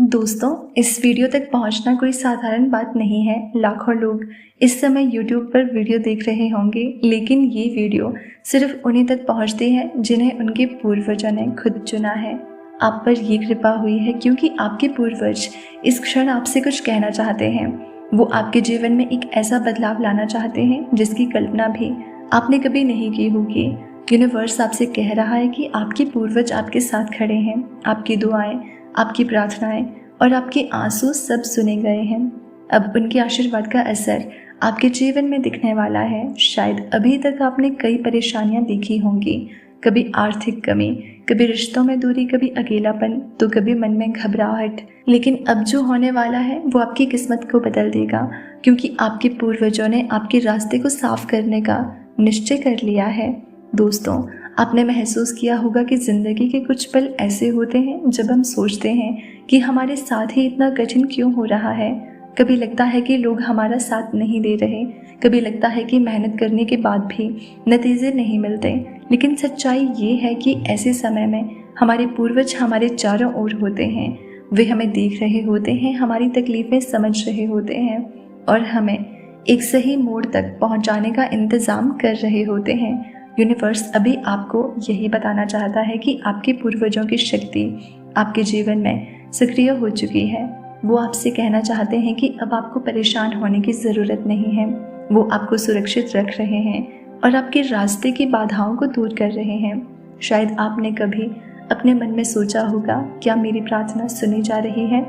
दोस्तों, इस वीडियो तक पहुंचना कोई साधारण बात नहीं है। लाखों लोग इस समय YouTube पर वीडियो देख रहे होंगे, लेकिन ये वीडियो सिर्फ उन्हीं तक पहुंचती है जिन्हें उनके पूर्वजों ने खुद चुना है। आप पर ये कृपा हुई है क्योंकि आपके पूर्वज इस क्षण आपसे कुछ कहना चाहते हैं। वो आपके जीवन में एक ऐसा बदलाव लाना चाहते हैं जिसकी कल्पना भी आपने कभी नहीं की होगी। यूनिवर्स आपसे कह रहा है कि आपके पूर्वज आपके साथ खड़े हैं। आपकी दुआएं, आपकी प्रार्थनाएं और आपके आंसू सब सुने गए हैं। अब उनके आशीर्वाद का असर आपके जीवन में दिखने वाला है। शायद अभी तक आपने कई परेशानियां देखी होंगी, कभी आर्थिक कमी, कभी रिश्तों में दूरी, कभी अकेलापन, तो कभी मन में घबराहट। लेकिन अब जो होने वाला है वो आपकी किस्मत को बदल देगा, क्योंकि आपके पूर्वजों ने आपके रास्ते को साफ करने का निश्चय कर लिया है। दोस्तों, आपने महसूस किया होगा कि ज़िंदगी के कुछ पल ऐसे होते हैं जब हम सोचते हैं कि हमारे साथ ही इतना कठिन क्यों हो रहा है। कभी लगता है कि लोग हमारा साथ नहीं दे रहे, कभी लगता है कि मेहनत करने के बाद भी नतीजे नहीं मिलते। लेकिन सच्चाई ये है कि ऐसे समय में हमारे पूर्वज हमारे चारों ओर होते हैं। वे हमें देख रहे होते हैं, हमारी तकलीफ़ें समझ रहे होते हैं और हमें एक सही मोड़ तक पहुँचाने का इंतज़ाम कर रहे होते हैं। यूनिवर्स अभी आपको यही बताना चाहता है कि आपके पूर्वजों की शक्ति आपके जीवन में सक्रिय हो चुकी है। वो आपसे कहना चाहते हैं कि अब आपको परेशान होने की ज़रूरत नहीं है। वो आपको सुरक्षित रख रहे हैं और आपके रास्ते की बाधाओं को दूर कर रहे हैं। शायद आपने कभी अपने मन में सोचा होगा, क्या मेरी प्रार्थना सुनी जा रही है?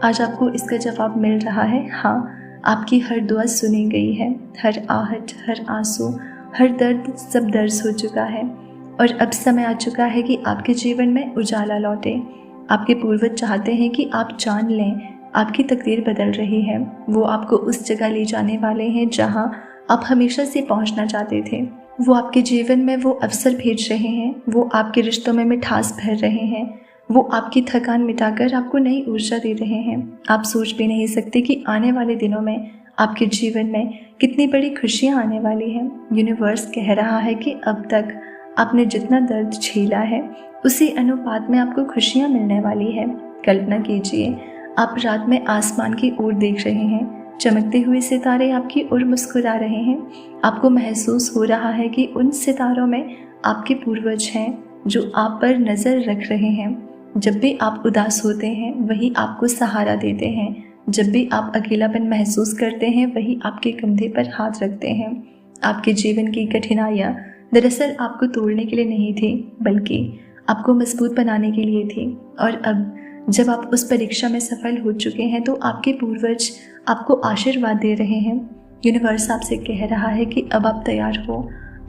आज आपको इसका जवाब मिल रहा है। हाँ, आपकी हर दुआ सुनी गई है। हर आहट, हर आंसू, हर दर्द सब दर्ज हो चुका है और अब समय आ चुका है कि आपके जीवन में उजाला लौटे। आपके पूर्वज चाहते हैं कि आप जान लें, आपकी तकदीर बदल रही है। वो आपको उस जगह ले जाने वाले हैं जहां आप हमेशा से पहुंचना चाहते थे। वो आपके जीवन में वो अवसर भेज रहे हैं। वो आपके रिश्तों में मिठास भर रहे हैं। वो आपकी थकान मिटाकर आपको नई ऊर्जा दे रहे हैं। आप सोच भी नहीं सकते कि आने वाले दिनों में आपके जीवन में कितनी बड़ी खुशियां आने वाली हैं। यूनिवर्स कह रहा है कि अब तक आपने जितना दर्द झेला है उसी अनुपात में आपको खुशियां मिलने वाली है। कल्पना कीजिए, आप रात में आसमान की ओर देख रहे हैं, चमकते हुए सितारे आपकी ओर मुस्कुरा रहे हैं। आपको महसूस हो रहा है कि उन सितारों में आपके पूर्वज हैं जो आप पर नज़र रख रहे हैं। जब भी आप उदास होते हैं वही आपको सहारा देते हैं। जब भी आप अकेलापन महसूस करते हैं वही आपके कंधे पर हाथ रखते हैं। आपके जीवन की कठिनाइयाँ दरअसल आपको तोड़ने के लिए नहीं थी, बल्कि आपको मजबूत बनाने के लिए थी। और अब जब आप उस परीक्षा में सफल हो चुके हैं तो आपके पूर्वज आपको आशीर्वाद दे रहे हैं। यूनिवर्स आपसे कह रहा है कि अब आप तैयार हो।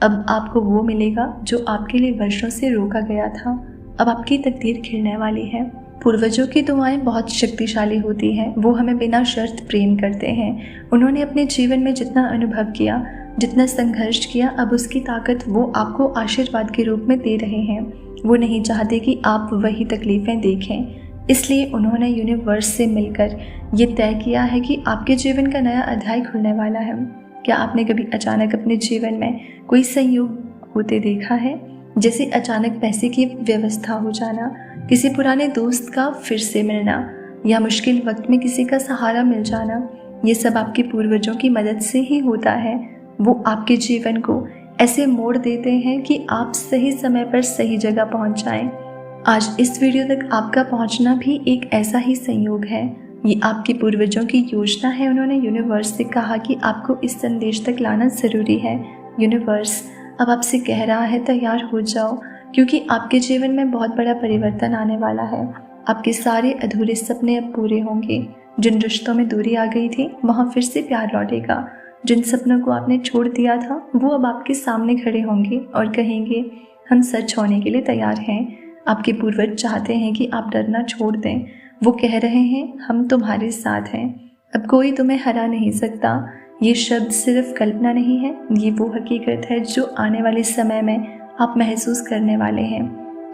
अब आपको वो मिलेगा जो आपके लिए वर्षों से रोका गया था। अब आपकी तकदीर खिलने वाली है। पूर्वजों की दुआएं बहुत शक्तिशाली होती हैं। वो हमें बिना शर्त प्रेम करते हैं। उन्होंने अपने जीवन में जितना अनुभव किया, जितना संघर्ष किया, अब उसकी ताकत वो आपको आशीर्वाद के रूप में दे रहे हैं। वो नहीं चाहते कि आप वही तकलीफ़ें देखें, इसलिए उन्होंने यूनिवर्स से मिलकर ये तय किया है कि आपके जीवन का नया अध्याय खुलने वाला है। क्या आपने कभी अचानक अपने जीवन में कोई संयोग होते देखा है? जैसे अचानक पैसे की व्यवस्था हो जाना, किसी पुराने दोस्त का फिर से मिलना या मुश्किल वक्त में किसी का सहारा मिल जाना। ये सब आपके पूर्वजों की मदद से ही होता है। वो आपके जीवन को ऐसे मोड़ देते हैं कि आप सही समय पर सही जगह पहुंच जाएं। आज इस वीडियो तक आपका पहुंचना भी एक ऐसा ही संयोग है। ये आपके पूर्वजों की योजना है। उन्होंने यूनिवर्स से कहा कि आपको इस संदेश तक लाना ज़रूरी है। यूनिवर्स अब आपसे कह रहा है, तैयार हो जाओ, क्योंकि आपके जीवन में बहुत बड़ा परिवर्तन आने वाला है। आपके सारे अधूरे सपने अब पूरे होंगे। जिन रिश्तों में दूरी आ गई थी वहाँ फिर से प्यार लौटेगा। जिन सपनों को आपने छोड़ दिया था वो अब आपके सामने खड़े होंगे और कहेंगे, हम सच होने के लिए तैयार हैं। आपके पूर्वज चाहते हैं कि आप डरना छोड़ दें। वो कह रहे हैं, हम तुम्हारे साथ हैं, अब कोई तुम्हें हरा नहीं सकता। ये शब्द सिर्फ कल्पना नहीं है, ये वो हकीकत है जो आने वाले समय में आप महसूस करने वाले हैं।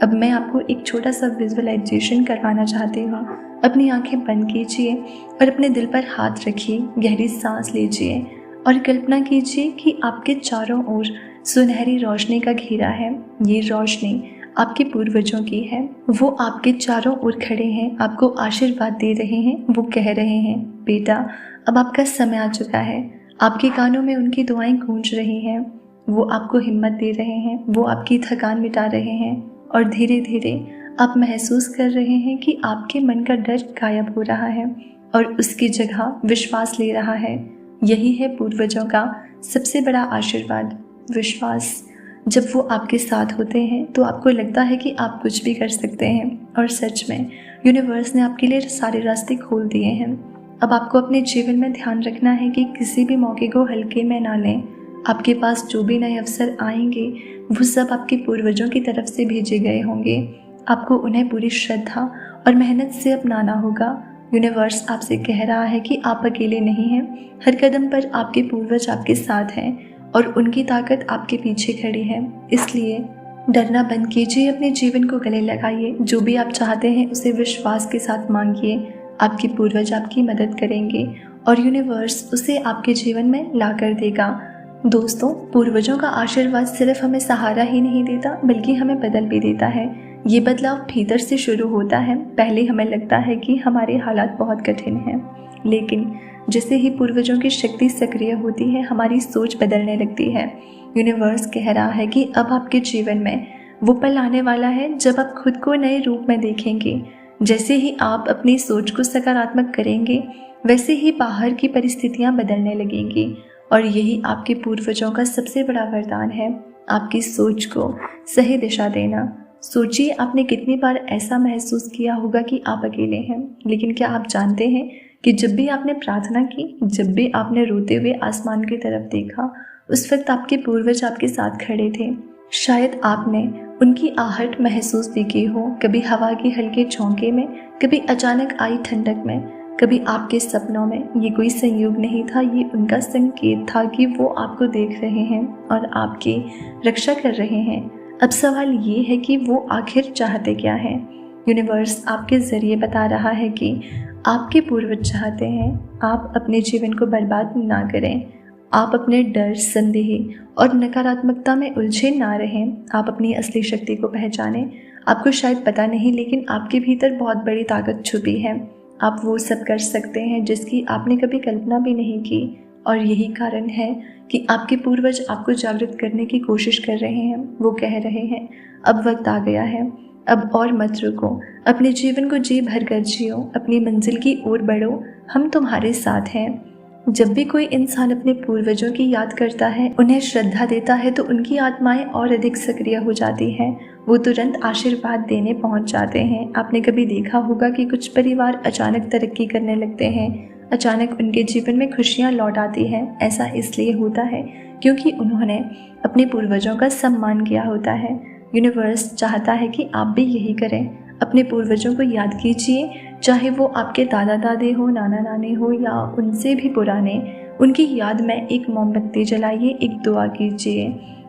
अब मैं आपको एक छोटा सा विजुअलाइजेशन करवाना चाहती हूँ। अपनी आंखें बंद कीजिए और अपने दिल पर हाथ रखिए, गहरी सांस लीजिए और कल्पना कीजिए कि आपके चारों ओर सुनहरी रोशनी का घेरा है। ये रोशनी आपके पूर्वजों की है। वो आपके चारों ओर खड़े हैं, आपको आशीर्वाद दे रहे हैं। वो कह रहे हैं, बेटा अब आपका समय आ चुका है। आपके कानों में उनकी दुआएं गूंज रही हैं। वो आपको हिम्मत दे रहे हैं, वो आपकी थकान मिटा रहे हैं और धीरे धीरे आप महसूस कर रहे हैं कि आपके मन का डर गायब हो रहा है और उसकी जगह विश्वास ले रहा है। यही है पूर्वजों का सबसे बड़ा आशीर्वाद, विश्वास। जब वो आपके साथ होते हैं तो आपको लगता है कि आप कुछ भी कर सकते हैं और सच में यूनिवर्स ने आपके लिए सारे रास्ते खोल दिए हैं। अब आपको अपने जीवन में ध्यान रखना है कि किसी भी मौके को हल्के में ना लें। आपके पास जो भी नए अवसर आएंगे वो सब आपके पूर्वजों की तरफ से भेजे गए होंगे। आपको उन्हें पूरी श्रद्धा और मेहनत से अपनाना होगा। यूनिवर्स आपसे कह रहा है कि आप अकेले नहीं हैं। हर कदम पर आपके पूर्वज आपके साथ हैं और उनकी ताकत आपके पीछे खड़ी है। इसलिए डरना बंद कीजिए, अपने जीवन को गले लगाइए। जो भी आप चाहते हैं उसे विश्वास के साथ मांगिए। आपके पूर्वज आपकी मदद करेंगे और यूनिवर्स उसे आपके जीवन में ला कर देगा। दोस्तों, पूर्वजों का आशीर्वाद सिर्फ हमें सहारा ही नहीं देता बल्कि हमें बदल भी देता है। ये बदलाव भीतर से शुरू होता है। पहले हमें लगता है कि हमारे हालात बहुत कठिन हैं, लेकिन जैसे ही पूर्वजों की शक्ति सक्रिय होती है हमारी सोच बदलने लगती है। यूनिवर्स कह रहा है कि अब आपके जीवन में वो पल आने वाला है जब आप खुद को नए रूप में देखेंगे। जैसे ही आप अपनी सोच को सकारात्मक करेंगे वैसे ही बाहर की परिस्थितियां बदलने लगेंगी और यही आपके पूर्वजों का सबसे बड़ा वरदान है, आपकी सोच को सही दिशा देना। सोचिए, आपने कितनी बार ऐसा महसूस किया होगा कि आप अकेले हैं, लेकिन क्या आप जानते हैं कि जब भी आपने प्रार्थना की, जब भी आपने रोते हुए आसमान की तरफ देखा, उस वक्त आपके पूर्वज आपके साथ खड़े थे। शायद आपने उनकी आहट महसूस भी की हो, कभी हवा के हल्के झोंके में, कभी अचानक आई ठंडक में, कभी आपके सपनों में। ये कोई संयोग नहीं था, ये उनका संकेत था कि वो आपको देख रहे हैं और आपकी रक्षा कर रहे हैं। अब सवाल ये है कि वो आखिर चाहते क्या हैं। यूनिवर्स आपके ज़रिए बता रहा है कि आपके पूर्वज चाहते हैं आप अपने जीवन को बर्बाद ना करें, आप अपने डर, संदेह और नकारात्मकता में उलझे ना रहें, आप अपनी असली शक्ति को पहचानें। आपको शायद पता नहीं, लेकिन आपके भीतर बहुत बड़ी ताकत छुपी है। आप वो सब कर सकते हैं जिसकी आपने कभी कल्पना भी नहीं की और यही कारण है कि आपके पूर्वज आपको जागृत करने की कोशिश कर रहे हैं। वो कह रहे हैं, अब वक्त आ गया है, अब और मत रुको, अपने जीवन को जी भर कर जियो, अपनी मंजिल की ओर बढ़ो, हम तुम्हारे साथ हैं। जब भी कोई इंसान अपने पूर्वजों की याद करता है, उन्हें श्रद्धा देता है, तो उनकी आत्माएं और अधिक सक्रिय हो जाती हैं। वो तुरंत आशीर्वाद देने पहुंच जाते हैं। आपने कभी देखा होगा कि कुछ परिवार अचानक तरक्की करने लगते हैं, अचानक उनके जीवन में खुशियां लौट आती हैं। ऐसा इसलिए होता है क्योंकि उन्होंने अपने पूर्वजों का सम्मान किया होता है। यूनिवर्स चाहता है कि आप भी यही करें। अपने पूर्वजों को याद कीजिए, चाहे वो आपके दादा दादी हो, नाना नानी हो या उनसे भी पुराने। उनकी याद में एक मोमबत्ती जलाइए, एक दुआ कीजिए।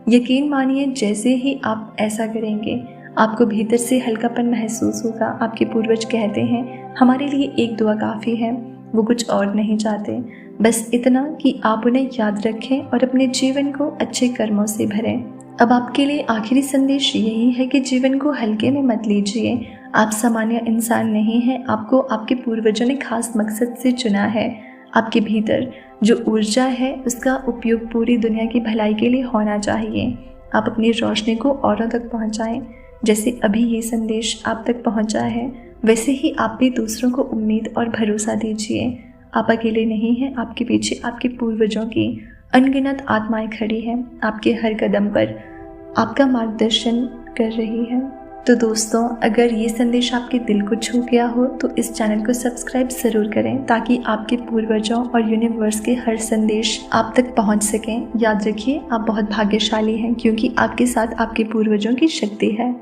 यकीन मानिए, जैसे ही आप ऐसा करेंगे आपको भीतर से हल्कापन महसूस होगा। आपके पूर्वज कहते हैं, हमारे लिए एक दुआ काफ़ी है। वो कुछ और नहीं चाहते, बस इतना कि आप उन्हें याद रखें और अपने जीवन को अच्छे कर्मों से भरें। अब आपके लिए आखिरी संदेश यही है कि जीवन को हल्के में मत लीजिए। आप सामान्य इंसान नहीं हैं, आपको आपके पूर्वजों ने खास मकसद से चुना है। आपके भीतर जो ऊर्जा है उसका उपयोग पूरी दुनिया की भलाई के लिए होना चाहिए। आप अपनी रोशनी को औरों तक पहुंचाएं। जैसे अभी ये संदेश आप तक पहुंचा है, वैसे ही आप भी दूसरों को उम्मीद और भरोसा दीजिए। आप अकेले नहीं हैं, आपके पीछे आपके पूर्वजों की अनगिनत आत्माएं खड़ी हैं, आपके हर कदम पर आपका मार्गदर्शन कर रही है। तो दोस्तों, अगर ये संदेश आपके दिल को छू गया हो तो इस चैनल को सब्सक्राइब ज़रूर करें ताकि आपके पूर्वजों और यूनिवर्स के हर संदेश आप तक पहुंच सकें। याद रखिए, आप बहुत भाग्यशाली हैं क्योंकि आपके साथ आपके पूर्वजों की शक्ति है।